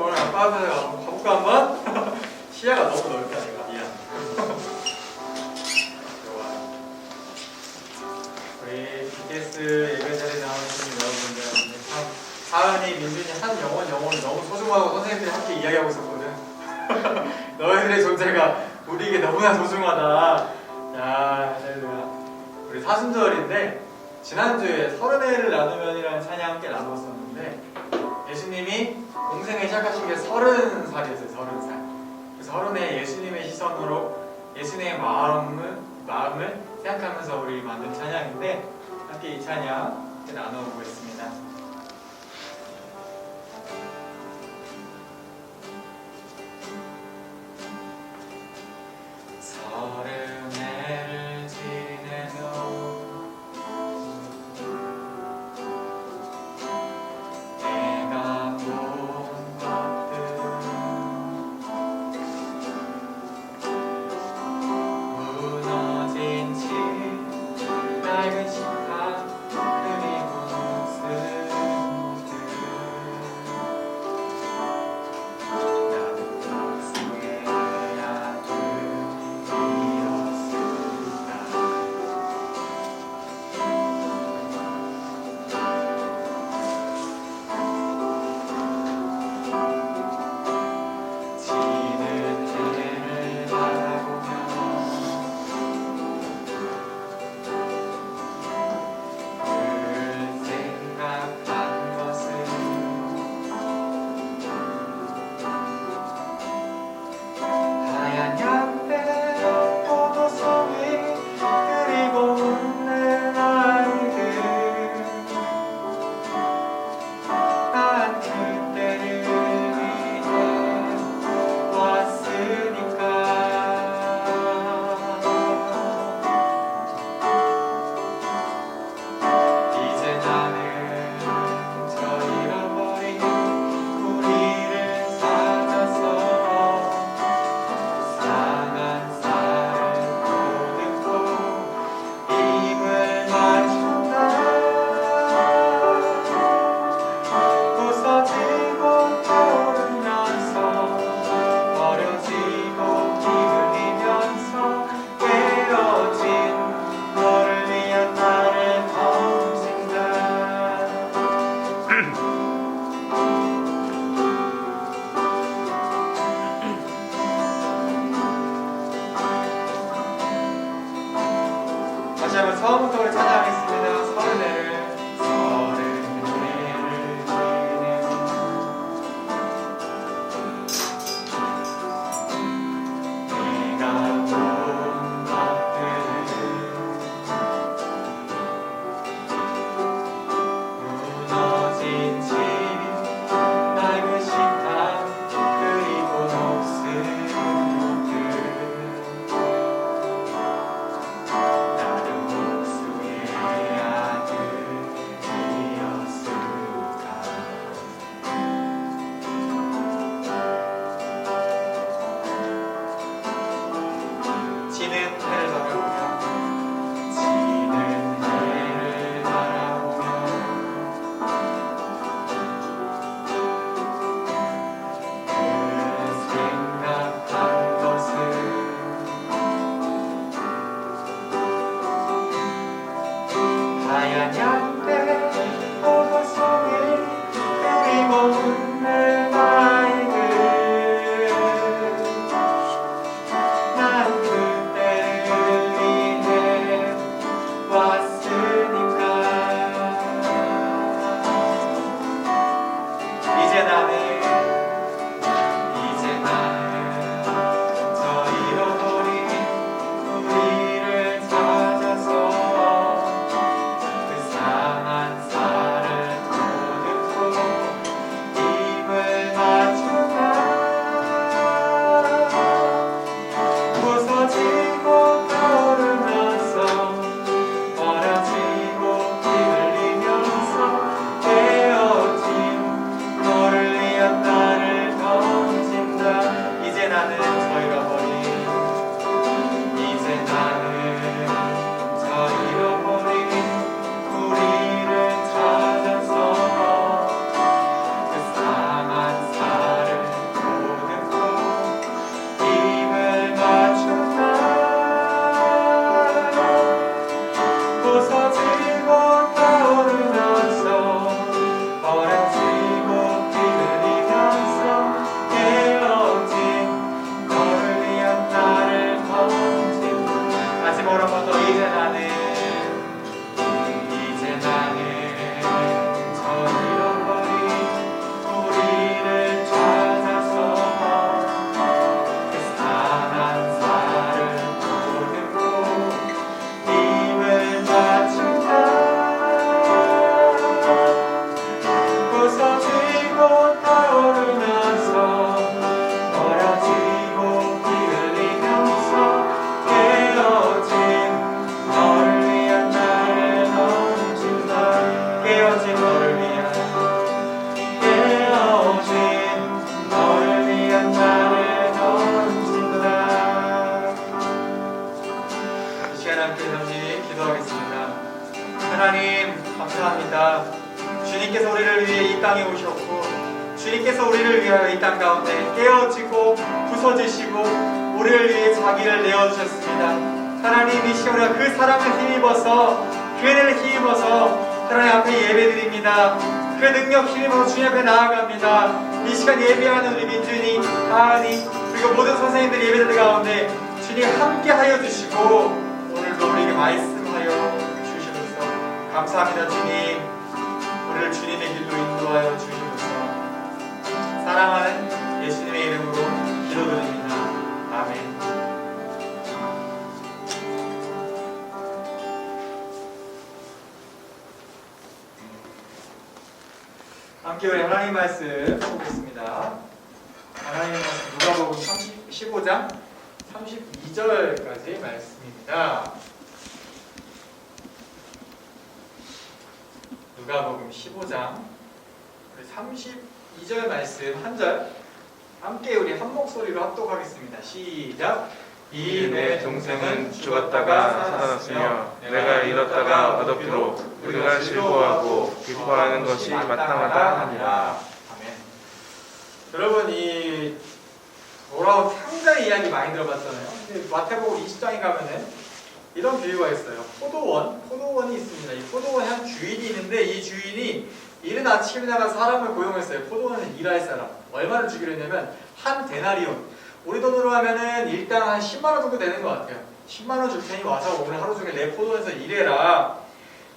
오늘 아빠한테 가볼까 한번? 시야가 너무 넓다 내가. 미안. 우리 BTS 예배 자리에 나오신 여러분들 참 사은이, 민준이 한 영혼이 너무 소중하고 선생님들이 함께 이야기하고 있었거든. 너희들의 존재가 우리에게 너무나 소중하다. 야, 할렐루야. 우리 사순절인데 지난주에 서른회를 나누면이라는 찬양 함께 나누었었는데 예수님이 공생을 시작하신 게 30살이었어요. 30살. 그래서 서른회 예수님의 시선으로 예수님의 마음을 생각하면서 우리 만든 찬양인데 함께 이 찬양 함께 나눠보겠습니다. 서른회를 지내며 내가 본 것들 무너진 집 낡은 식탁 그리고 모습 주님께서 우리를 위하여 이 땅 가운데 깨어지고 부서지시고 우리를 위해 자기를 내어주셨습니다. 하나님 이 시간에 그 사랑을 힘입어서 그 은혜를 힘입어서 하나님 앞에 예배드립니다. 그 능력 힘입어서 주님 앞에 나아갑니다. 이 시간 예배하는 우리 민준이, 하은이 그리고 모든 선생님들이 예배드리는 가운데 주님 함께하여 주시고 오늘도 우리에게 말씀하여 주시옵소서. 감사합니다. 주님 우리를 주님의 길로 인도하여 주시옵소서. 사랑하는 예수님의 이름으로 기도드립니다. 아멘. 함께 우리 하나님 말씀 보겠습니다. 하나님의 말씀 누가복음 15장 32절까지 말씀입니다. 누가복음 15장 32절 말씀 한 절 함께 우리 한 목소리로 합독하겠습니다. 시작. 이 내 동생은 죽었다가 살아났으며 내가 잃었다가 얻었기로 우리가 즐거워하고 기뻐하는 것이 마땅하다 하니라. 아멘. 여러분 이 돌아온 탕자의 이야기 많이 들어봤잖아요. 근데 마태복음 20장에 가면은 이런 비유가 있어요. 포도원이 있습니다. 이 포도원에 한 주인이 있는데 이 주인이 이른 아침에 나가 사람을 고용했어요. 포도원에서 일할 사람. 얼마를 주기로 했냐면 한 데나리온. 우리 돈으로 하면은 일당 한 10만 원 정도 되는 것 같아요. 10만 원 줄 테니 와서 오늘 하루 종일 내 포도원에서 일해라.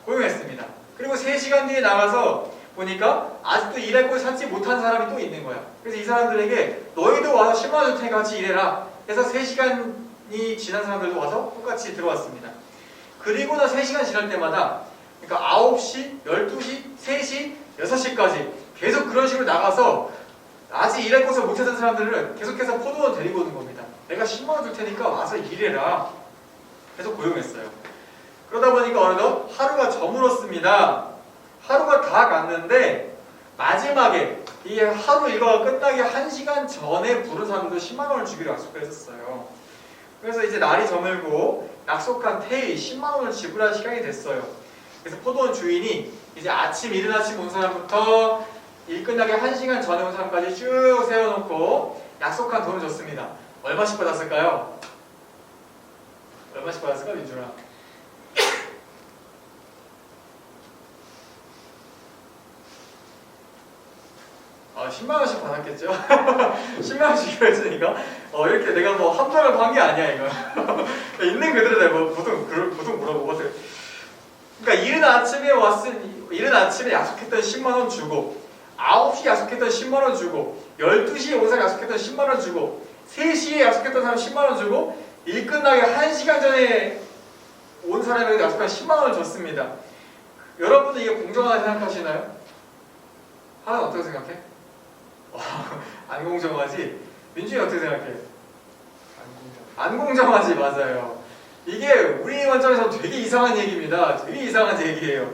고용했습니다. 그리고 3시간 뒤에 나가서 보니까 아직도 일할 곳을 찾지 못한 사람이 또 있는 거야. 그래서 이 사람들에게 너희도 와서 10만 원 줄 테니까 같이 일해라. 그래서 3시간이 지난 사람들도 와서 똑같이 들어왔습니다. 그리고 나 3시간 지날 때마다 그러니까 9시, 12시, 3시, 6시까지 계속 그런 식으로 나가서 아직 일할 곳을 못 찾은 사람들을 계속해서 포도원 데리고 오는 겁니다. 내가 10만 원 줄 테니까 와서 일해라. 계속 고용했어요. 그러다 보니까 어느덧 하루가 저물었습니다. 하루가 다 갔는데 마지막에 이 하루 일과가 끝나기 1시간 전에 부른 사람도 10만 원을 주기로 약속을 했었어요. 그래서 이제 날이 저물고 약속한 테이 10만 원을 지불할 시간이 됐어요. 그래서 포도원 주인이 이제 이른 아침 온 사람부터 일 끝나기 1시간 전에 온 사람까지 쭉 세워놓고 약속한 돈을 줬습니다. 얼마씩 받았을까요? 얼마씩 받았을까, 민준아? 10만 원씩 받았겠죠? 10만 원씩 주기로 했으니까 이렇게 내가 뭐 함정을 판 게 아니야 이거. 있는 그대로 내가 보통 물어보거든. 그러니까 이른 아침에 약속했던 10만 원 주고 9시 약속했던 10만 원 주고 12시에 온 사람 약속했던 10만 원 주고 3시에 약속했던 사람 10만 원 주고 일 끝나기 1시간 전에 온 사람에게 약속한 10만 원을 줬습니다. 여러분도 이게 공정하다고 생각하시나요? 하나는 어떻게 생각해? 안 공정하지? 민준이 어떻게 생각해? 안 공정하지, 맞아요. 이게 우리 관점에서 되게 이상한 얘기입니다. 되게 이상한 얘기예요.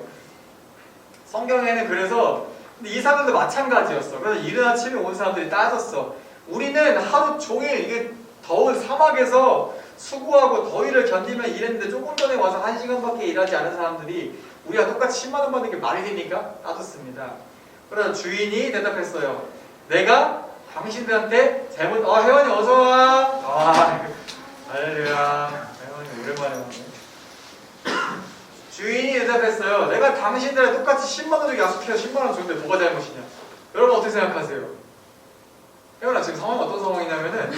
성경에는 그래서 근데 이 사람들도 마찬가지였어. 그래서 이른 아침에 온 사람들이 따졌어. 우리는 하루 종일 이게 더운 사막에서 수고하고 더위를 견디며 일했는데 조금 전에 와서 1시간밖에 일하지 않은 사람들이 우리가 똑같이 10만 원 받는 게 말이 됩니까? 따졌습니다. 그래서 주인이 대답했어요. 내가 당신들한테 잘못 혜원이 어서와. 할렐루야. 혜원이 오랜만에 왔네. 주인이 대답했어요. 내가 당신들한테 똑같이 10만 원 주기 약속해서 10만 원 줬는데 뭐가 잘못이냐? 여러분 어떻게 생각하세요? 혜원아 지금 상황이 어떤 상황이냐면은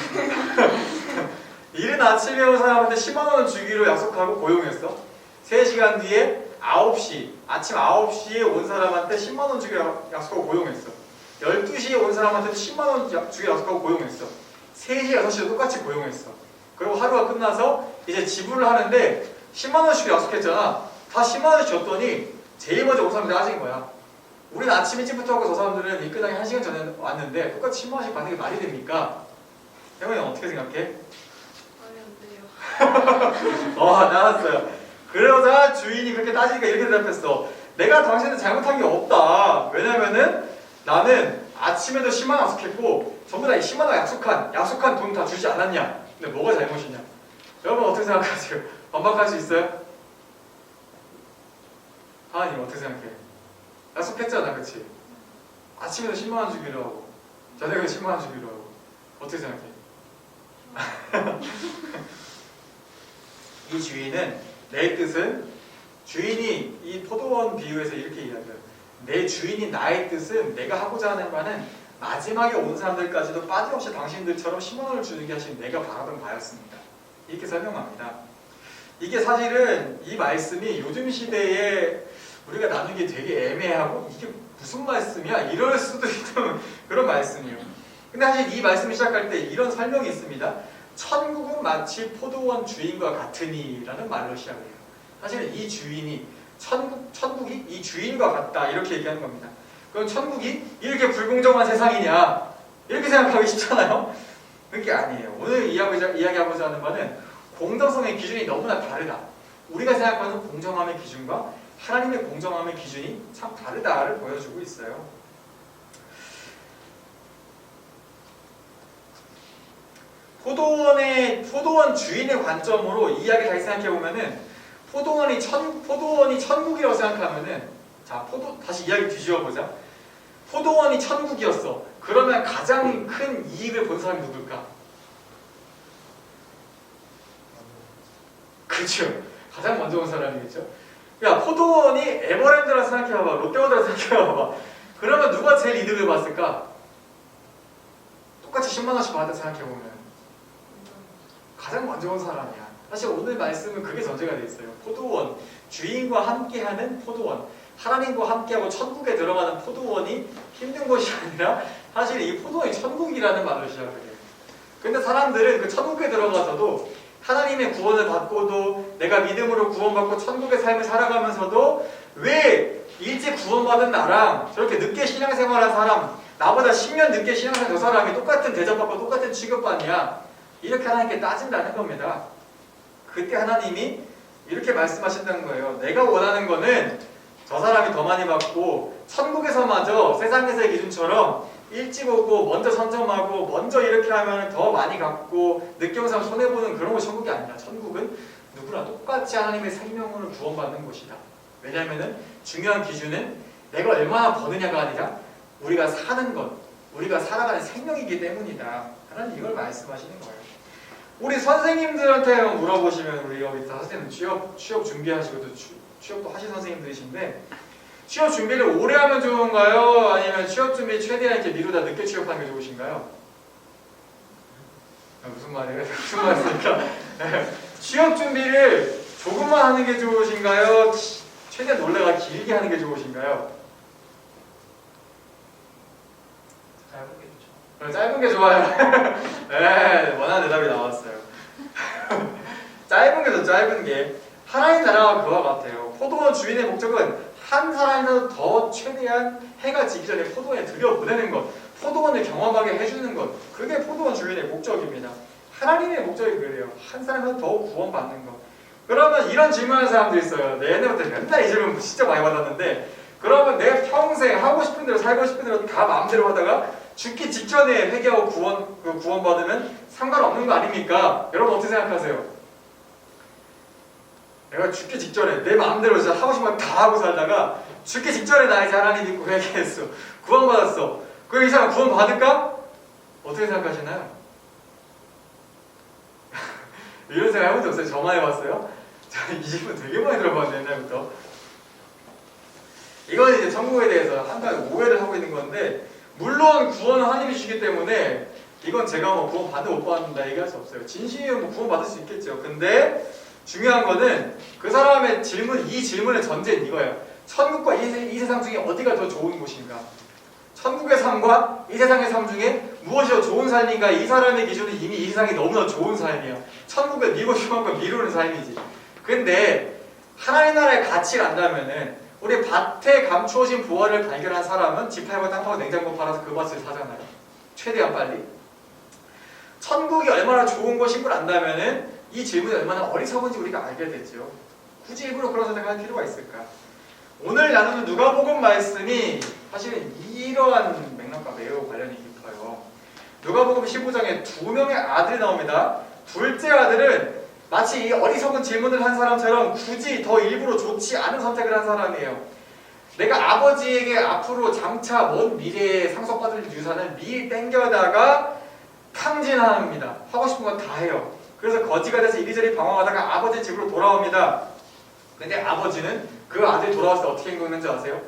이른 아침에 온 사람한테 10만 원을 주기로 약속하고 고용했어. 3시간 뒤에 아침 9시에 온 사람한테 10만 원 주기로 약속하고 고용했어. 12시에 온 사람한테도 10만 원 주기로 약속하고 고용했어. 3시, 6시도 똑같이 고용했어. 그리고 하루가 끝나서 이제 지불을 하는데 10만 원씩 약속했잖아. 다 10만 원씩 줬더니 제일 먼저 온 사람들이 따진 거야. 우리는 아침 일찍부터 하고 저 사람들은 일 끝나기 1시간 전에 왔는데 똑같이 10만 원씩 받는 게 말이 됩니까? 혜원이는 어떻게 생각해? 말이 안 돼요. 나왔어요. 그러자 주인이 그렇게 따지니까 이렇게 대답했어. 내가 당신은 잘못한 게 없다. 왜냐면은 나는 아침에도 10만 원 약속했고 전부 다 10만 원 약속한 돈 다 주지 않았냐? 근데 뭐가 잘못이냐? 여러분 어떻게 생각하세요? 반박할 수 있어요? 하나님 어떻게 생각해? 약속했잖아, 그치? 아침에도 10만 원 주기로 하고 저녁에 10만 원 주기로 하고. 어떻게 생각해? 이 주인은 내 뜻은 주인이 이 포도원 비유에서 이렇게 이야기해요. 내 주인인 나의 뜻은 내가 하고자 하는 바는 마지막에 온 사람들까지도 빠짐없이 당신들처럼 10만 원을 주게 하신 내가 바라던 바였습니다. 이렇게 설명합니다. 이게 사실은 이 말씀이 요즘 시대에 우리가 나누기 되게 애매하고 이게 무슨 말씀이야? 이럴 수도 있는 그런 말씀이에요. 근데 사실 이 말씀을 시작할 때 이런 설명이 있습니다. 천국은 마치 포도원 주인과 같으니 라는 말로 시작해요. 사실은 이 주인이 천국이 이 주인과 같다 이렇게 얘기하는 겁니다. 그럼 천국이 이렇게 불공정한 세상이냐 이렇게 생각하기 쉽잖아요. 그게 아니에요. 오늘 이야기하고자 하는 바는 공정성의 기준이 너무나 다르다. 우리가 생각하는 공정함의 기준과 하나님의 공정함의 기준이 참 다르다를 보여주고 있어요. 포도원 주인의 관점으로 이 이야기를 다시 생각해보면은 포도원이 천국이라고 생각하면은 자, 다시 이야기 뒤집어보자. 포도원이 천국이었어. 그러면 가장 큰 이익을 본 사람이 누굴까? 그렇죠. 가장 먼저 온 사람이겠죠. 야, 포도원이 에버랜드라 생각해봐봐. 롯데월드라 생각해봐봐. 그러면 누가 제일 이득을 봤을까? 똑같이 10만 원씩 받았다 생각해보면 가장 먼저 온 사람이야. 사실 오늘 말씀은 그게 전제가 돼 있어요. 포도원, 주인과 함께하는 포도원, 하나님과 함께하고 천국에 들어가는 포도원이 힘든 것이 아니라 사실 이 포도원이 천국이라는 말로 시작을 해요. 근데 사람들은 그 천국에 들어가서도 하나님의 구원을 받고도 내가 믿음으로 구원받고 천국의 삶을 살아가면서도 왜 일찍 구원받은 나랑 저렇게 늦게 신앙생활한 사람, 나보다 10년 늦게 신앙생활한 저 사람이 똑같은 대접받고 똑같은 취급받냐 이렇게 하나님께 따진다는 겁니다. 그때 하나님이 이렇게 말씀하신다는 거예요. 내가 원하는 거는 저 사람이 더 많이 받고 천국에서마저 세상에서의 기준처럼 일찍 오고 먼저 선점하고 먼저 이렇게 하면 더 많이 갖고 늦게 온 사람 손해보는 그런 것이 천국이 아니라 천국은 누구나 똑같이 하나님의 생명으로 구원받는 곳이다. 왜냐하면 중요한 기준은 내가 얼마나 버느냐가 아니라 우리가 사는 것, 우리가 살아가는 생명이기 때문이다. 하나님 이걸 말씀하시는 거예요. 우리 선생님들한테 물어보시면 우리 여기 선생님 취업 준비하시고 취업도 하신 선생님들이신데 취업 준비를 오래 하면 좋은가요? 아니면 취업 준비 최대한 이렇게 미루다 늦게 취업하는 게 좋으신가요? 무슨 말이에요? 무슨 말입니까? 취업 준비를 조금만 하는 게 좋으신가요? 최대한 놀래가 길게 하는 게 좋으신가요? 짧은 게 좋아요. 네, 원하는 대답이 나왔어요. 짧은 게 더 짧은 게 하나님 나라가 그와 같아요. 포도원 주인의 목적은 한 사람이라도 더 최대한 해가 지기 전에 포도원에 들여보내는 것, 포도원을 경험하게 해주는 것, 그게 포도원 주인의 목적입니다. 하나님의 목적이 그래요. 한 사람이라도 더 구원받는 것. 그러면 이런 질문하는 사람들이 있어요. 내년부터 맨날 이 질문 진짜 많이 받았는데 그러면 내가 평생 하고 싶은 대로 살고 싶은 대로 다 마음대로 하다가 죽기 직전에 회개하고 구원받으면 상관없는 거 아닙니까? 여러분 어떻게 생각하세요? 내가 죽기 직전에 내 마음대로 진짜 하고 싶은 거 다 하고 살다가 죽기 직전에 나 이제 하나님 믿고 회개했어. 구원받았어. 그럼 이 사람 구원받을까? 어떻게 생각하시나요? 이런 생각 해본 적 없어요? 저만 해봤어요? 이 질문 되게 많이 들어봤는데 옛날부터. 이건 이제 천국에 대해서 한 가지 오해를 하고 있는 건데 물론 구원은 하나님이 주시기 때문에 이건 제가 뭐 구원 받는 못 받는다 얘기할 수 없어요. 진심이면 뭐 구원 받을 수 있겠죠. 근데 중요한 거는 그 사람의 이 질문의 전제는 이거예요. 천국과 이 세상 중에 어디가 더 좋은 곳인가? 천국의 삶과 이 세상의 삶 중에 무엇이 더 좋은 삶인가? 이 사람의 기준은 이미 이 세상이 너무나 좋은 삶이야. 천국을 미고 싶은 걸 미루는 삶이지. 근데 하나님 나라의 가치를 안다면은 우리 밭에 감추어진 부활을 발견한 사람은 집 팔고 땅 팔고 냉장고 팔아서 그 밭을 사잖아요. 최대한 빨리. 천국이 얼마나 좋은 것인 걸 안다면은 이 질문이 얼마나 어리석은지 우리가 알게 되죠. 굳이 일부러 그런 선택을 할 필요가 있을까? 오늘 나누는 누가복음 말씀이 사실은 이러한 맥락과 매우 관련이 깊어요. 누가복음 15장에 두 명의 아들이 나옵니다. 둘째 아들은 마치 이 어리석은 질문을 한 사람처럼 굳이 더 일부러 좋지 않은 선택을 한 사람이에요. 내가 아버지에게 앞으로 장차 먼 미래에 상속받을 유산을 미리 땡겨다가 탕진합니다. 하고 싶은 건 다 해요. 그래서 거지가 돼서 이리저리 방황하다가 아버지 집으로 돌아옵니다. 근데 아버지는 그 아들이 돌아왔을 때 어떻게 행동했는지 아세요?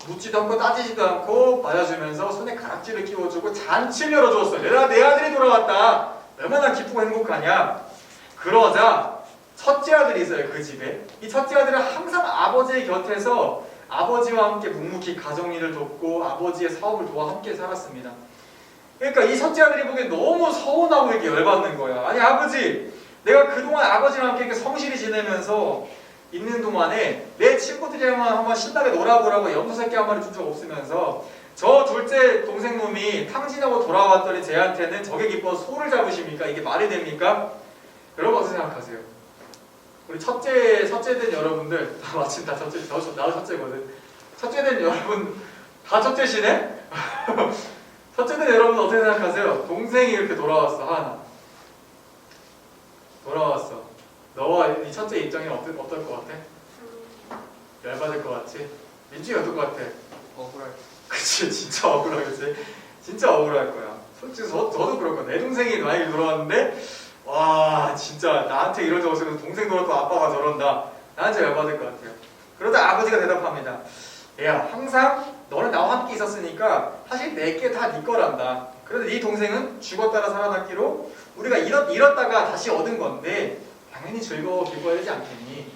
묻지도 않고 따지지도 않고 맞아주면서 손에 가락지를 끼워주고 잔치를 열어주었어요. 내 아들이 돌아왔다. 얼마나 기쁘고 행복하냐. 그러자 첫째 아들이 있어요. 그 집에. 이 첫째 아들은 항상 아버지의 곁에서 아버지와 함께 묵묵히 가정일을 돕고 아버지의 사업을 도와 함께 살았습니다. 그러니까 이 첫째 아들이 보기엔 너무 서운하고 이렇게 열받는 거야. 아니 아버지, 내가 그동안 아버지랑 함께 이렇게 성실히 지내면서 있는 동안에 내 친구들이랑 한번 신나게 놀아보라고 염소새끼 한 마리 준 적 없으면서 저 둘째 동생 놈이 탕진하고 돌아왔더니 쟤한테는 저게 기뻐서 소를 잡으십니까? 이게 말이 됩니까? 여러분 어떻게 생각하세요? 우리 첫째된 여러분들 마침 다 첫째, 나도 첫째거든. 첫째된 여러분 다 첫째시네? 첫째된 여러분 어떻게 생각하세요? 동생이 이렇게 돌아왔어. 하나 돌아왔어. 너와 이 첫째 입장이 어떨 것 같아? 열받을 것 같지? 민준이 어떨 것 같아? 억울할 그치, 진짜 억울하겠지? 진짜 억울할 거야. 솔직히 저도 그럴 거야. 내 동생이 만약에 돌아왔는데 와 진짜 나한테 이런 적 없으면 동생 돌아도 아빠가 저런다. 나한테 열받을 것 같아요. 그러다 아버지가 대답합니다. 야, 항상 너는 나와 함께 있었으니까 사실 내게 다 네 거란다. 그런데 네 동생은 죽었다가 살아났기로 우리가 잃었다가 다시 얻은 건데 당연히 즐거워 기뻐해야 되지 않겠니?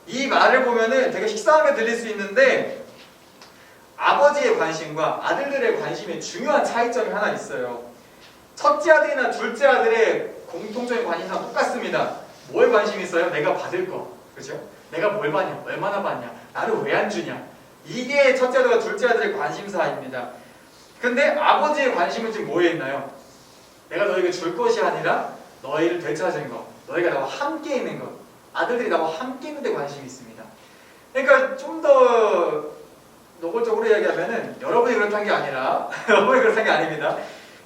이 말을 보면은 되게 식상하게 들릴 수 있는데 아버지의 관심과 아들들의 관심에 중요한 차이점이 하나 있어요. 첫째 아들이나 둘째 아들의 공통적인 관심사는 똑같습니다. 뭐에 관심이 있어요? 내가 받을 거. 그죠? 내가 뭘 받냐? 얼마나 받냐? 나를 왜 안 주냐? 이게 첫째 아들과 둘째 아들의 관심사입니다. 근데 아버지의 관심은 지금 뭐에 있나요? 내가 너에게 줄 것이 아니라 너희를 되찾은 것. 너희가 나와 함께 있는 것. 아들들이 나와 함께 있는 데 관심이 있습니다. 그러니까 좀 더 노골적으로 이야기하면은 여러분이 그렇다는 게 아니라 여러분이 그렇다는 게 아닙니다.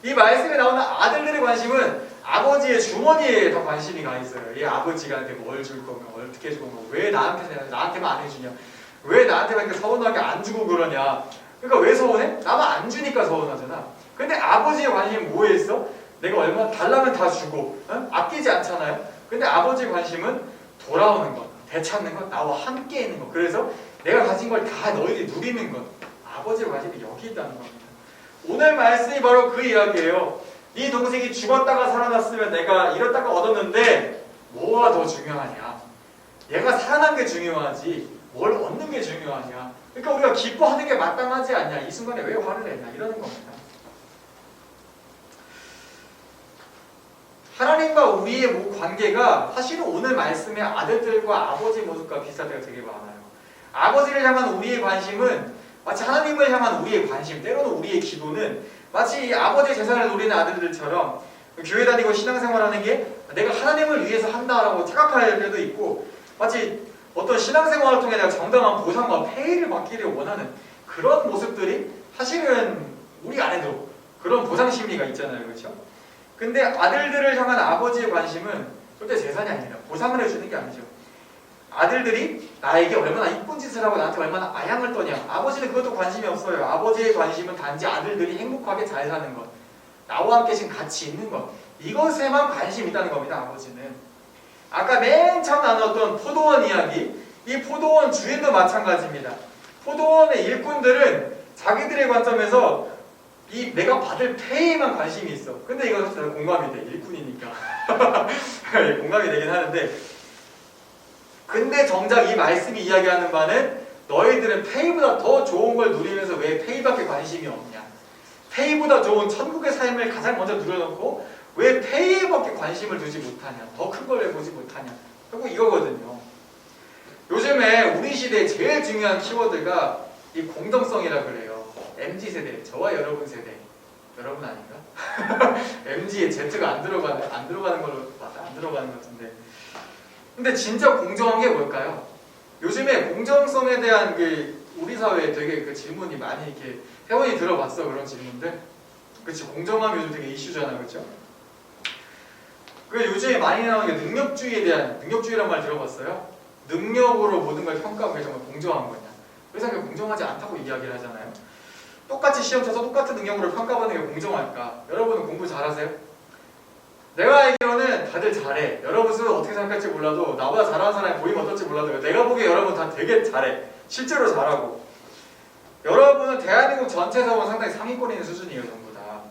이 말씀에 나오는 아들들의 관심은 아버지의 주머니에 더 관심이 가 있어요. 이 아버지가 나한테 뭘 줄 건가, 어떻게 줄 건가, 왜 나한테만 안 해주냐, 왜 나한테만 이렇게 서운하게 안 주고 그러냐. 그러니까 왜 서운해? 나만 안 주니까 서운하잖아. 근데 아버지의 관심은 뭐에 있어? 내가 얼마 달라면 다 주고 아끼지 않잖아요. 근데 아버지의 관심은 돌아오는 것, 되찾는 것, 나와 함께 있는 것. 그래서 내가 가진 걸 다 너희들이 누리는 것. 아버지의 관심이 여기 있다는 겁니다. 오늘 말씀이 바로 그 이야기예요. 네 동생이 죽었다가 살아났으면 내가 잃었다가 얻었는데 뭐가 더 중요하냐? 얘가 살아난 게 중요하지 뭘 얻는 게 중요하냐? 그러니까 우리가 기뻐하는 게 마땅하지 않냐? 이 순간에 왜 화를 내냐? 이러는 겁니다. 하나님과 우리의 관계가 사실은 오늘 말씀의 아들들과 아버지 모습과 비슷할 때가 되게 많아요. 아버지를 향한 우리의 관심은 마치 하나님을 향한 우리의 관심, 때로는 우리의 기도는 마치 아버지의 재산을 노리는 아들들처럼 교회 다니고 신앙생활하는 게 내가 하나님을 위해서 한다라고 착각할 때도 있고 마치 어떤 신앙생활을 통해 내가 정당한 보상과 페이를 받기를 원하는 그런 모습들이 사실은 우리 안에도 그런 보상 심리가 있잖아요. 그렇죠? 근데 아들들을 향한 아버지의 관심은 절대 재산이 아니라 보상을 해주는 게 아니죠. 아들들이 나에게 얼마나 이쁜 짓을 하고 나한테 얼마나 아양을 떠냐. 아버지는 그것도 관심이 없어요. 아버지의 관심은 단지 아들들이 행복하게 잘 사는 것, 나와 함께 지금 같이 있는 것, 이것에만 관심이 있다는 겁니다. 아버지는. 아까 맨 처음 나눴던 포도원 이야기, 이 포도원 주인도 마찬가지입니다. 포도원의 일꾼들은 자기들의 관점에서 이 내가 받을 페이에만 관심이 있어. 근데 이건 사실 공감이 돼. 일꾼이니까. 공감이 되긴 하는데 근데 정작 이 말씀이 이야기하는 바는 너희들은 페이보다 더 좋은 걸 누리면서 왜 페이밖에 관심이 없냐? 페이보다 좋은 천국의 삶을 가장 먼저 누려놓고 왜 페이밖에 관심을 두지 못하냐? 더 큰 걸 왜 보지 못하냐? 결국 이거거든요. 요즘에 우리 시대에 제일 중요한 키워드가 이 공정성이라 그래요. MZ세대, 저와 여러분 세대. 여러분 아닌가? MZ에 Z가 안 들어가는 걸로 맞아. 안 들어가는 것 같은데. 근데 진짜 공정한 게 뭘까요? 요즘에 공정성에 대한 우리 사회에 되게 그 질문이 많이 이렇게 회원이 들어봤어. 그런 질문들. 그치, 공정함이 요즘 되게 이슈잖아. 그쵸? 그 요즘에 많이 나오는 게 능력주의에 대한, 능력주의란 말 들어봤어요? 능력으로 모든 걸 평가하는 게 정말 공정한 거냐? 그래서 그게 공정하지 않다고 이야기를 하잖아요. 똑같이 시험 쳐서 똑같은 능력으로 평가받는 게 공정할까? 여러분은 공부 잘하세요? 내가 알기로는 다들 잘해. 여러분은 어떻게 생각할지 몰라도 나보다 잘하는 사람이 보이면 어떨지 몰라도 내가 보기에 여러분 다 되게 잘해. 실제로 잘하고. 여러분은 대한민국 전체에서 보면 상당히 상위권에 있는 수준이에요. 전부 다.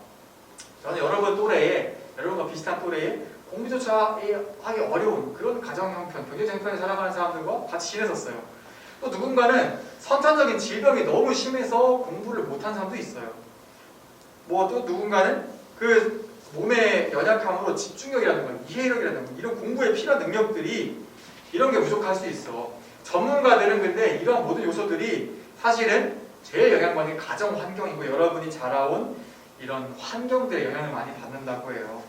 저는 여러분 또래에, 여러분과 비슷한 또래에 공부조차 하기 어려운 그런 가정 형편, 경제 형편에 살아가는 사람들과 같이 지냈었어요. 또 누군가는 선천적인 질병이 너무 심해서 공부를 못한 사람도 있어요. 뭐 또 누군가는 그 몸의 연약함으로 집중력이라든가 이해력이라든가 이런 공부에 필요한 능력들이 이런 게 부족할 수 있어. 전문가들은 근데 이런 모든 요소들이 사실은 제일 영향받는 게 가정 환경이고 여러분이 자라온 이런 환경들의 영향을 많이 받는다고 해요.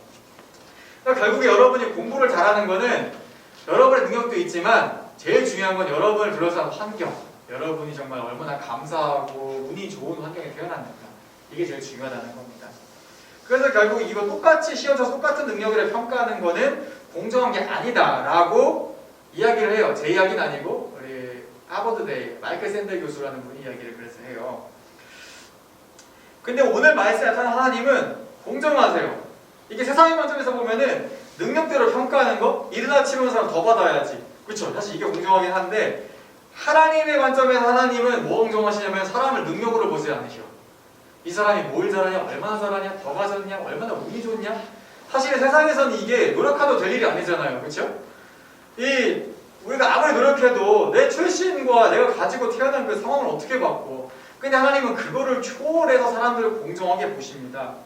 그러니까 결국에 여러분이 공부를 잘하는 거는 여러분의 능력도 있지만 제일 중요한 건 여러분을 둘러싼 환경, 여러분이 정말 얼마나 감사하고 운이 좋은 환경에 태어났는가, 이게 제일 중요하다는 겁니다. 그래서 결국 이거 똑같이 시험 쳐서 똑같은 능력을 평가하는 거는 공정한 게 아니다라고 이야기를 해요. 제 이야기는 아니고 우리 하버드대 마이클 샌델 교수라는 분이 이야기를 그래서 해요. 근데 오늘 말씀에 나타난 하나님은 공정하세요. 이게 세상의 관점에서 보면은 능력대로 평가하는 거, 이르다 치면 사람 더 받아야지. 그렇죠? 사실 이게 공정하긴 한데 하나님의 관점에서 하나님은 뭐 공정하시냐면 사람을 능력으로 보지 않으셔. 이 사람이 뭘 잘하냐, 얼마나 잘하냐, 더 가졌냐, 얼마나 운이 좋냐. 사실 세상에서는 이게 노력해도 될 일이 아니잖아요. 그렇죠? 우리가 아무리 노력해도 내 출신과 내가 가지고 태어난 그 상황을 어떻게 바꿔. 근데 하나님은 그거를 초월해서 사람들을 공정하게 보십니다.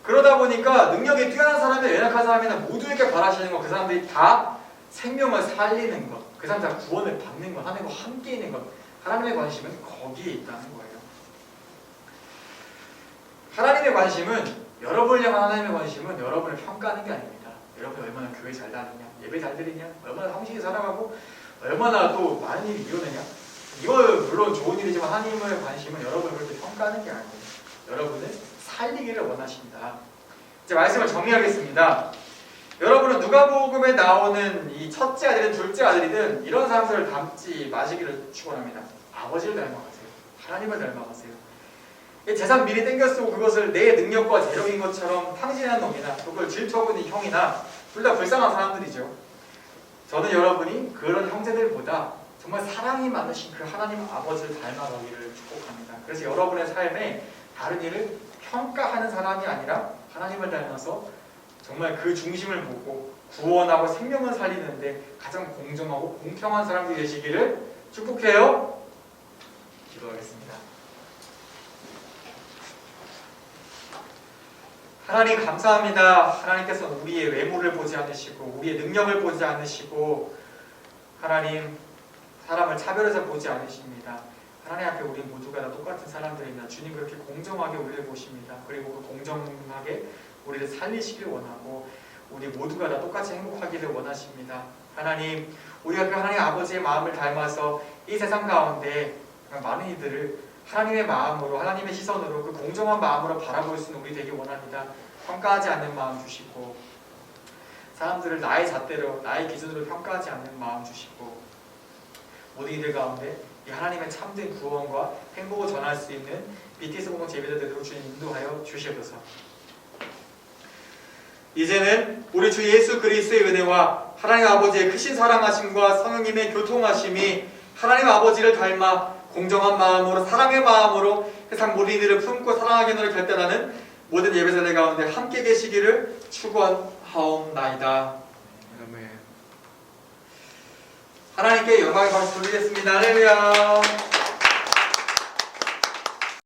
그러다 보니까 능력이 뛰어난 사람이나 연약한 사람이나 모두에게 바라시는 것, 그 사람들이 다 생명을 살리는 것, 그 사람 다 구원을 받는 것, 하나님과 함께 있는 것, 하나님의 관심은 거기에 있다는 거예요. 하나님의 관심은, 여러분을 향한 하나님의 관심은 여러분을 평가하는 게 아닙니다. 여러분이 얼마나 교회 잘 다니냐, 예배 잘 드리냐, 얼마나 성실히 살아가고 얼마나 또 많은 일이 이루느냐, 이거 물론 좋은 일이지만 하나님의 관심은 여러분을 그렇게 평가하는 게 아니에요. 여러분을 살리기를 원하십니다. 이제 말씀을 정리하겠습니다. 여러분은 누가복음에 나오는 이 첫째 아들이든 둘째 아들이든 이런 사람들을 닮지 마시기를 축원합니다. 아버지를 닮아가세요. 하나님을 닮아가세요. 재산 미리 땡겨 쓰고 그것을 내 능력과 재력인 것처럼 탕진하는 놈이나 그걸 질투하고 있는 형이나 둘 다 불쌍한 사람들이죠. 저는 여러분이 그런 형제들보다 정말 사랑이 많으신 그 하나님 아버지를 닮아가기를 축복합니다. 그래서 여러분의 삶에 다른 일을 평가하는 사람이 아니라 하나님을 닮아서 정말 그 중심을 보고 구원하고 생명을 살리는데 가장 공정하고 공평한 사람들이 되시기를 축복해요. 기도하겠습니다. 하나님 감사합니다. 하나님께서는 우리의 외모를 보지 않으시고 우리의 능력을 보지 않으시고 하나님 사람을 차별해서 보지 않으십니다. 하나님 앞에 우리 모두가 다 똑같은 사람들입니다. 주님 그렇게 공정하게 우리를 보십니다. 그리고 그 공정하게 우리를 살리시길 원하고 우리 모두가 다 똑같이 행복하기를 원하십니다. 하나님 우리가 그 하나님 아버지의 마음을 닮아서 이 세상 가운데 많은 이들을 하나님의 마음으로 하나님의 시선으로 그 공정한 마음으로 바라볼 수 있는 우리 되기 원합니다. 평가하지 않는 마음 주시고 사람들을 나의 잣대로 나의 기준으로 평가하지 않는 마음 주시고 모든 이들 가운데 이 하나님의 참된 구원과 행복을 전할 수 있는 BTS 공동체 예배자들로 주님 인도하여 주시옵소서. 이제는 우리 주 예수 그리스도의 은혜와 하나님 아버지의 크신 사랑하심과 성령님의 교통하심이 하나님 아버지를 닮아 공정한 마음으로 사랑의 마음으로 세상 모든 이들을 품고 사랑하게 노를 결단하는 모든 예배자들 가운데 함께 계시기를 축원하옵나이다. 아멘. 하나님께 영광의 박수 돌리겠습니다. 할렐루야.